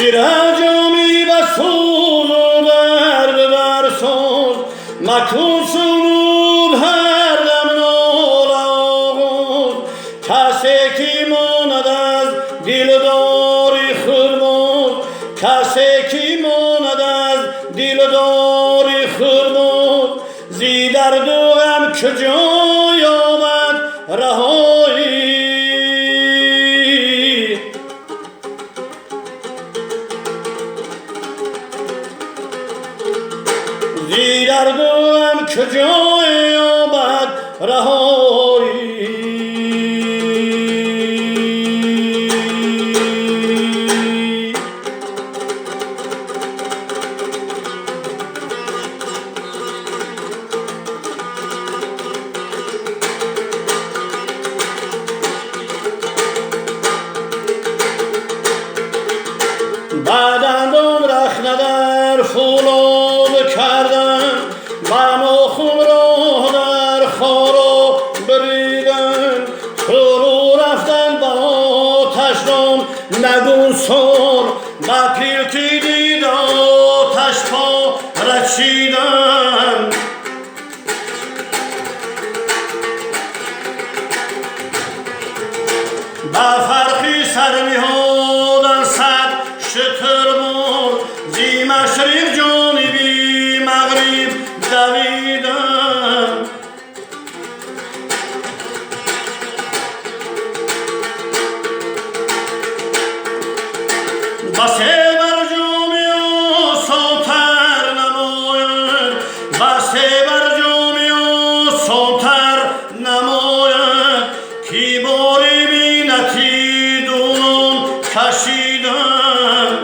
بیره جامی بسوز و درد برسوز مکن سرود هر دم نال آغوز کسی که ماند از دلداری خرموز کسی که ماند از دلداری خرموز زی درد و غم کجای آمد رهایی زی درد و غم کجای آمد رهایی دندان رخنه در فولاد کردن مخم را در خارا بریدن فرو رفتن به آتش دام نگون سر به پیلکی دید آتش پا رچیدن به فرقی سر میهادن صد شترمار زی مشرق جانبی مغرب دویدن بسه بر جامی آسانتر نماید بسه بر جامی آسانتر نماید کی باری بینتی دونم کشیدن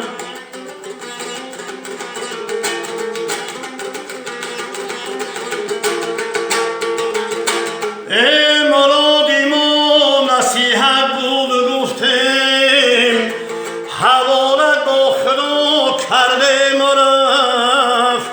ای مرادی ما نصیحت بود گفتیم حوالت با خدا کرده مرفت